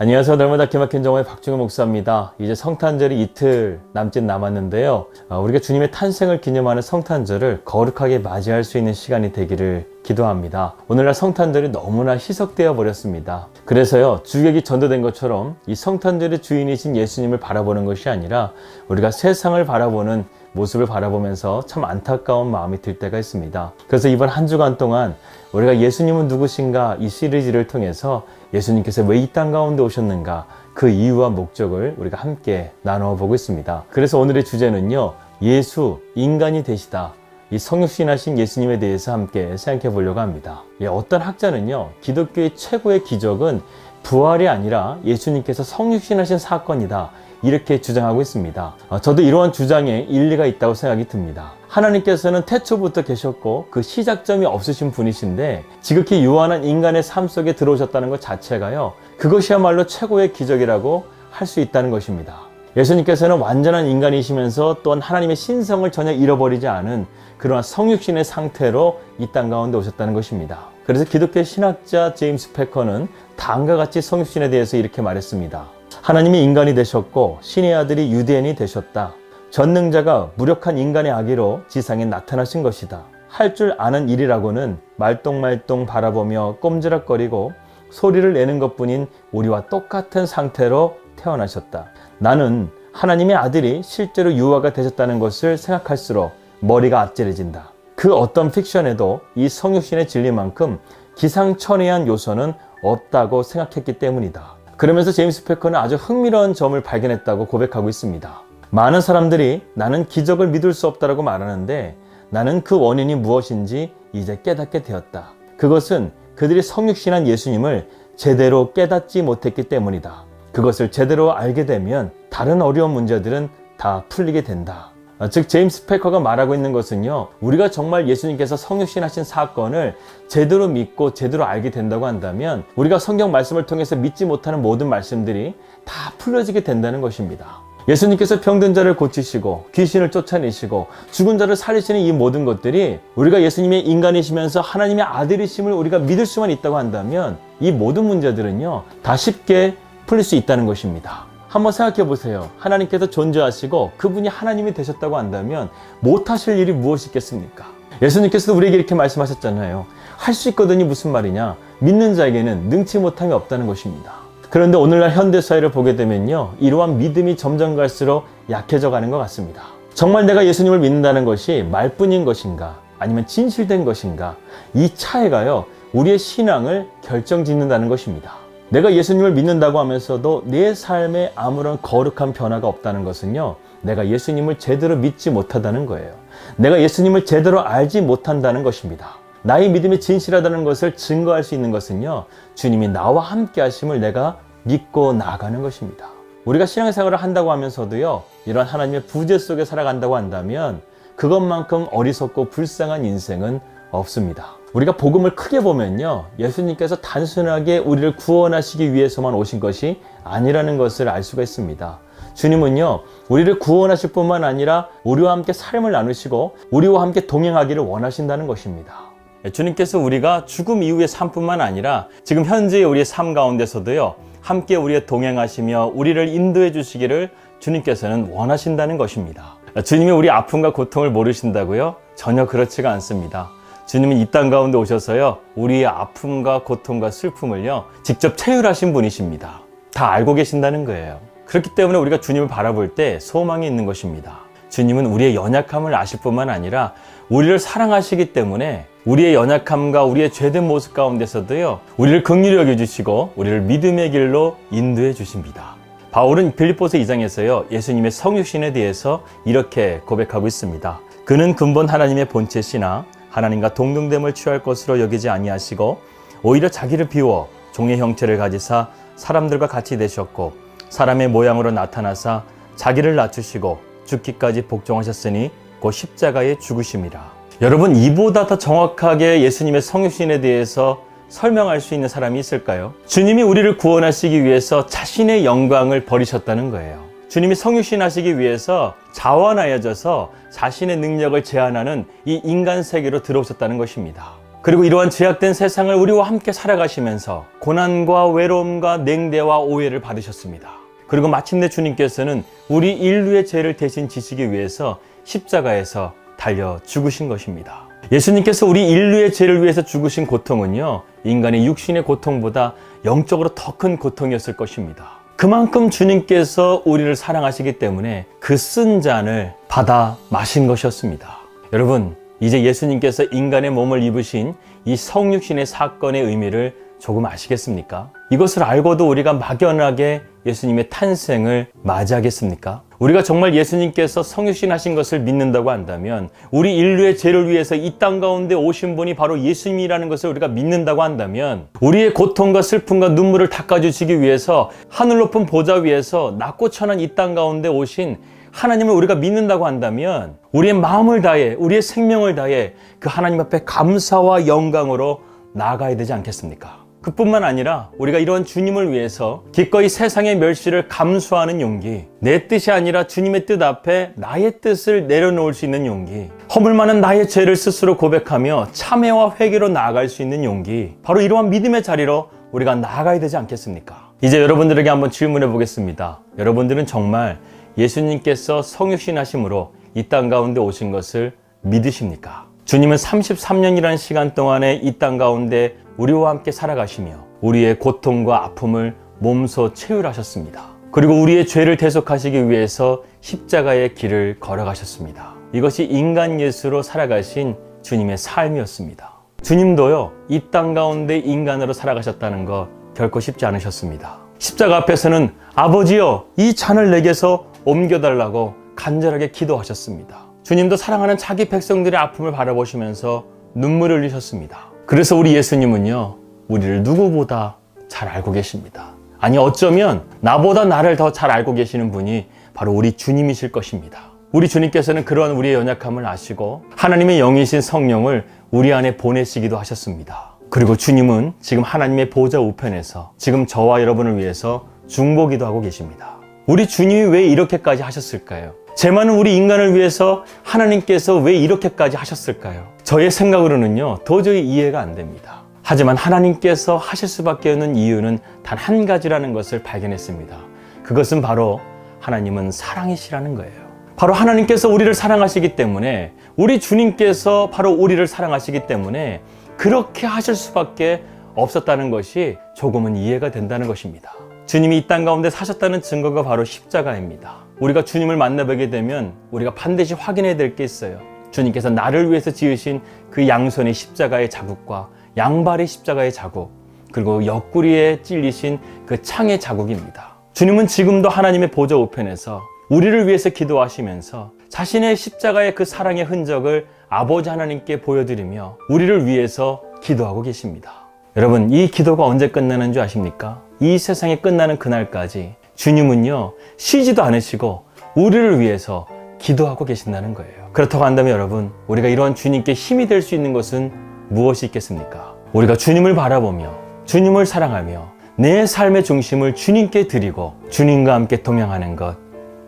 안녕하세요. 날마다 기막힌 정오의 박중현 목사입니다. 이제 성탄절이 이틀 남짓 남았는데요. 우리가 주님의 탄생을 기념하는 성탄절을 거룩하게 맞이할 수 있는 시간이 되기를 기도합니다. 오늘날 성탄절이 너무나 희석되어 버렸습니다. 그래서요, 주객이 전도된 것처럼 이 성탄절의 주인이신 예수님을 바라보는 것이 아니라 우리가 세상을 바라보는 모습을 바라보면서 참 안타까운 마음이 들 때가 있습니다. 그래서 이번 한 주간 동안 우리가 예수님은 누구신가 이 시리즈를 통해서 예수님께서 왜 이 땅 가운데 오셨는가, 그 이유와 목적을 우리가 함께 나누어 보고 있습니다. 그래서 오늘의 주제는요, 예수, 인간이 되시다. 이 성육신하신 예수님에 대해서 함께 생각해 보려고 합니다. 어떤 학자는요, 기독교의 최고의 기적은 부활이 아니라 예수님께서 성육신하신 사건이다, 이렇게 주장하고 있습니다. 저도 이러한 주장에 일리가 있다고 생각이 듭니다. 하나님께서는 태초부터 계셨고 그 시작점이 없으신 분이신데 지극히 유한한 인간의 삶 속에 들어오셨다는 것 자체가요, 그것이야말로 최고의 기적이라고 할 수 있다는 것입니다. 예수님께서는 완전한 인간이시면서 또한 하나님의 신성을 전혀 잃어버리지 않은 그러한 성육신의 상태로 이 땅 가운데 오셨다는 것입니다. 그래서 기독교의 신학자 제임스 패커는 다음과 같이 성육신에 대해서 이렇게 말했습니다. 하나님이 인간이 되셨고 신의 아들이 유대인이 되셨다. 전능자가 무력한 인간의 아기로 지상에 나타나신 것이다. 할 줄 아는 일이라고는 말똥말똥 바라보며 꼼지락거리고 소리를 내는 것뿐인 우리와 똑같은 상태로 태어나셨다. 나는 하나님의 아들이 실제로 유아가 되셨다는 것을 생각할수록 머리가 아찔해진다. 그 어떤 픽션에도 이 성육신의 진리만큼 기상천외한 요소는 없다고 생각했기 때문이다. 그러면서 제임스 패커는 아주 흥미로운 점을 발견했다고 고백하고 있습니다. 많은 사람들이 나는 기적을 믿을 수 없다라고 말하는데 나는 그 원인이 무엇인지 이제 깨닫게 되었다. 그것은 그들이 성육신한 예수님을 제대로 깨닫지 못했기 때문이다. 그것을 제대로 알게 되면 다른 어려운 문제들은 다 풀리게 된다. 즉 제임스 패커가 말하고 있는 것은요, 우리가 정말 예수님께서 성육신하신 사건을 제대로 믿고 제대로 알게 된다고 한다면 우리가 성경 말씀을 통해서 믿지 못하는 모든 말씀들이 다 풀려지게 된다는 것입니다. 예수님께서 병든 자를 고치시고 귀신을 쫓아내시고 죽은 자를 살리시는 이 모든 것들이 우리가 예수님의 인간이시면서 하나님의 아들이심을 우리가 믿을 수만 있다고 한다면 이 모든 문제들은요, 다 쉽게 풀릴 수 있다는 것입니다. 한번 생각해 보세요. 하나님께서 존재하시고 그분이 하나님이 되셨다고 한다면 못하실 일이 무엇이 있겠습니까? 예수님께서도 우리에게 이렇게 말씀하셨잖아요. 할 수 있거든이 무슨 말이냐? 믿는 자에게는 능치 못함이 없다는 것입니다. 그런데 오늘날 현대사회를 보게 되면요, 이러한 믿음이 점점 갈수록 약해져 가는 것 같습니다. 정말 내가 예수님을 믿는다는 것이 말뿐인 것인가, 아니면 진실된 것인가, 이 차이가요, 우리의 신앙을 결정짓는다는 것입니다. 내가 예수님을 믿는다고 하면서도 내 삶에 아무런 거룩한 변화가 없다는 것은요, 내가 예수님을 제대로 믿지 못하다는 거예요. 내가 예수님을 제대로 알지 못한다는 것입니다. 나의 믿음이 진실하다는 것을 증거할 수 있는 것은요, 주님이 나와 함께 하심을 내가 믿고 나아가는 것입니다. 우리가 신앙생활을 한다고 하면서도요, 이런 하나님의 부재 속에 살아간다고 한다면 그것만큼 어리석고 불쌍한 인생은 없습니다. 우리가 복음을 크게 보면요, 예수님께서 단순하게 우리를 구원하시기 위해서만 오신 것이 아니라는 것을 알 수가 있습니다. 주님은요, 우리를 구원하실 뿐만 아니라 우리와 함께 삶을 나누시고 우리와 함께 동행하기를 원하신다는 것입니다. 주님께서 우리가 죽음 이후의 삶뿐만 아니라 지금 현재의 우리의 삶 가운데서도요, 함께 우리의 동행하시며 우리를 인도해 주시기를 주님께서는 원하신다는 것입니다. 주님이 우리 아픔과 고통을 모르신다고요? 전혀 그렇지가 않습니다. 주님은 이 땅 가운데 오셔서요, 우리의 아픔과 고통과 슬픔을요, 직접 체휼하신 분이십니다. 다 알고 계신다는 거예요. 그렇기 때문에 우리가 주님을 바라볼 때 소망이 있는 것입니다. 주님은 우리의 연약함을 아실 뿐만 아니라 우리를 사랑하시기 때문에 우리의 연약함과 우리의 죄된 모습 가운데서도요, 우리를 긍휼히 여겨주시고 우리를 믿음의 길로 인도해 주십니다. 바울은 빌립보서 2장에서요, 예수님의 성육신에 대해서 이렇게 고백하고 있습니다. 그는 근본 하나님의 본체시나 하나님과 동등됨을 취할 것으로 여기지 아니하시고 오히려 자기를 비워 종의 형체를 가지사 사람들과 같이 되셨고 사람의 모양으로 나타나사 자기를 낮추시고 죽기까지 복종하셨으니 곧 십자가에 죽으심이라. 여러분, 이보다 더 정확하게 예수님의 성육신에 대해서 설명할 수 있는 사람이 있을까요? 주님이 우리를 구원하시기 위해서 자신의 영광을 버리셨다는 거예요. 주님이 성육신하시기 위해서 자원하여져서 자신의 능력을 제한하는 이 인간 세계로 들어오셨다는 것입니다. 그리고 이러한 제약된 세상을 우리와 함께 살아가시면서 고난과 외로움과 냉대와 오해를 받으셨습니다. 그리고 마침내 주님께서는 우리 인류의 죄를 대신 지시기 위해서 십자가에서 달려 죽으신 것입니다. 예수님께서 우리 인류의 죄를 위해서 죽으신 고통은요, 인간의 육신의 고통보다 영적으로 더 큰 고통이었을 것입니다. 그만큼 주님께서 우리를 사랑하시기 때문에 그 쓴 잔을 받아 마신 것이었습니다. 여러분, 이제 예수님께서 인간의 몸을 입으신 이 성육신의 사건의 의미를 조금 아시겠습니까? 이것을 알고도 우리가 막연하게 예수님의 탄생을 맞이하겠습니까? 우리가 정말 예수님께서 성육신 하신 것을 믿는다고 한다면, 우리 인류의 죄를 위해서 이 땅 가운데 오신 분이 바로 예수님이라는 것을 우리가 믿는다고 한다면, 우리의 고통과 슬픔과 눈물을 닦아주시기 위해서 하늘 높은 보좌 위에서 낮고 천한 이 땅 가운데 오신 하나님을 우리가 믿는다고 한다면, 우리의 마음을 다해, 우리의 생명을 다해 그 하나님 앞에 감사와 영광으로 나아가야 되지 않겠습니까? 그뿐만 아니라 우리가 이런 주님을 위해서 기꺼이 세상의 멸시를 감수하는 용기, 내 뜻이 아니라 주님의 뜻 앞에 나의 뜻을 내려놓을 수 있는 용기, 허물 많은 나의 죄를 스스로 고백하며 참회와 회개로 나아갈 수 있는 용기, 바로 이러한 믿음의 자리로 우리가 나아가야 되지 않겠습니까? 이제 여러분들에게 한번 질문해 보겠습니다. 여러분들은 정말 예수님께서 성육신 하심으로 이 땅 가운데 오신 것을 믿으십니까? 주님은 33년이라는 시간 동안에 이 땅 가운데 우리와 함께 살아가시며 우리의 고통과 아픔을 몸소 체휼하셨습니다. 그리고 우리의 죄를 대속하시기 위해서 십자가의 길을 걸어가셨습니다. 이것이 인간 예수로 살아가신 주님의 삶이었습니다. 주님도요, 이 땅 가운데 인간으로 살아가셨다는 거 결코 쉽지 않으셨습니다. 십자가 앞에서는 아버지여, 이 잔을 내게서 옮겨달라고 간절하게 기도하셨습니다. 주님도 사랑하는 자기 백성들의 아픔을 바라보시면서 눈물을 흘리셨습니다. 그래서 우리 예수님은요, 우리를 누구보다 잘 알고 계십니다. 아니, 어쩌면 나보다 나를 더 잘 알고 계시는 분이 바로 우리 주님이실 것입니다. 우리 주님께서는 그러한 우리의 연약함을 아시고 하나님의 영이신 성령을 우리 안에 보내시기도 하셨습니다. 그리고 주님은 지금 하나님의 보좌 우편에서 지금 저와 여러분을 위해서 중보기도 하고 계십니다. 우리 주님이 왜 이렇게까지 하셨을까요? 제 많은 우리 인간을 위해서 하나님께서 왜 이렇게까지 하셨을까요? 저의 생각으로는요, 도저히 이해가 안 됩니다. 하지만 하나님께서 하실 수밖에 없는 이유는 단 한 가지라는 것을 발견했습니다. 그것은 바로 하나님은 사랑이시라는 거예요. 바로 하나님께서 우리를 사랑하시기 때문에, 우리 주님께서 바로 우리를 사랑하시기 때문에 그렇게 하실 수밖에 없었다는 것이 조금은 이해가 된다는 것입니다. 주님이 이 땅 가운데 사셨다는 증거가 바로 십자가입니다. 우리가 주님을 만나보게 되면 우리가 반드시 확인해야 될 게 있어요. 주님께서 나를 위해서 지으신 그 양손의 십자가의 자국과 양발의 십자가의 자국, 그리고 옆구리에 찔리신 그 창의 자국입니다. 주님은 지금도 하나님의 보좌 우편에서 우리를 위해서 기도하시면서 자신의 십자가의 그 사랑의 흔적을 아버지 하나님께 보여드리며 우리를 위해서 기도하고 계십니다. 여러분, 이 기도가 언제 끝나는 줄 아십니까? 이 세상이 끝나는 그날까지 주님은요, 쉬지도 않으시고 우리를 위해서 기도하고 계신다는 거예요. 그렇다고 한다면 여러분, 우리가 이러한 주님께 힘이 될 수 있는 것은 무엇이 있겠습니까? 우리가 주님을 바라보며 주님을 사랑하며 내 삶의 중심을 주님께 드리고 주님과 함께 동행하는 것,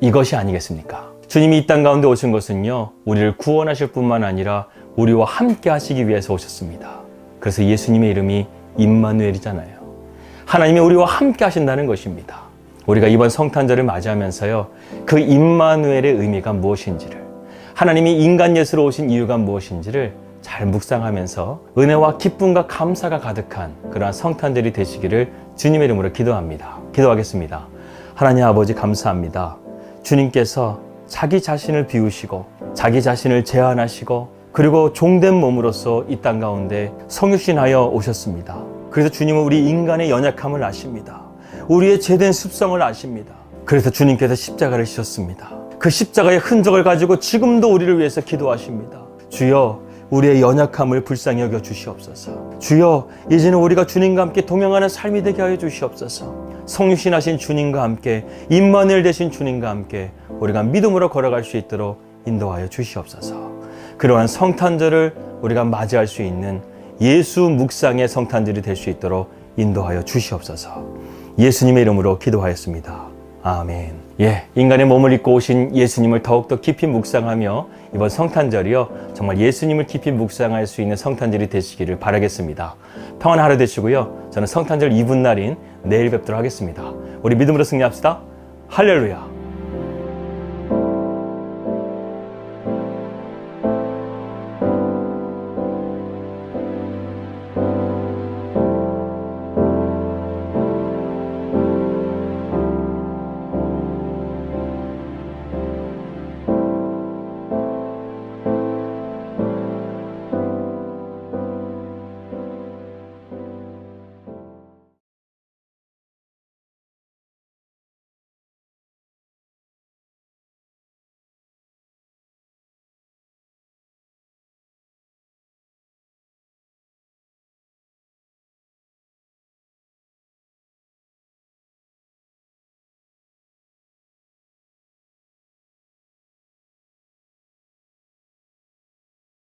이것이 아니겠습니까? 주님이 이 땅 가운데 오신 것은요, 우리를 구원하실 뿐만 아니라 우리와 함께 하시기 위해서 오셨습니다. 그래서 예수님의 이름이 임마누엘이잖아요. 하나님이 우리와 함께 하신다는 것입니다. 우리가 이번 성탄절을 맞이하면서요, 그 임마누엘의 의미가 무엇인지를, 하나님이 인간 예수로 오신 이유가 무엇인지를 잘 묵상하면서 은혜와 기쁨과 감사가 가득한 그러한 성탄절이 되시기를 주님의 이름으로 기도합니다. 기도하겠습니다. 하나님 아버지, 감사합니다. 주님께서 자기 자신을 비우시고 자기 자신을 제한하시고 그리고 종된 몸으로서 이 땅 가운데 성육신하여 오셨습니다. 그래서 주님은 우리 인간의 연약함을 아십니다. 우리의 죄된 습성을 아십니다. 그래서 주님께서 십자가를 지셨습니다. 그 십자가의 흔적을 가지고 지금도 우리를 위해서 기도하십니다. 주여, 우리의 연약함을 불쌍히 여겨 주시옵소서. 주여, 이제는 우리가 주님과 함께 동행하는 삶이 되게 하여 주시옵소서. 성육신하신 주님과 함께, 임마누엘 되신 주님과 함께 우리가 믿음으로 걸어갈 수 있도록 인도하여 주시옵소서. 그러한 성탄절을 우리가 맞이할 수 있는 예수 묵상의 성탄절이 될 수 있도록 인도하여 주시옵소서. 예수님의 이름으로 기도하였습니다. 아멘. 예, 인간의 몸을 입고 오신 예수님을 더욱더 깊이 묵상하며 이번 성탄절이요, 정말 예수님을 깊이 묵상할 수 있는 성탄절이 되시기를 바라겠습니다. 평안한 하루 되시고요. 저는 성탄절 이브날인 내일 뵙도록 하겠습니다. 우리 믿음으로 승리합시다. 할렐루야.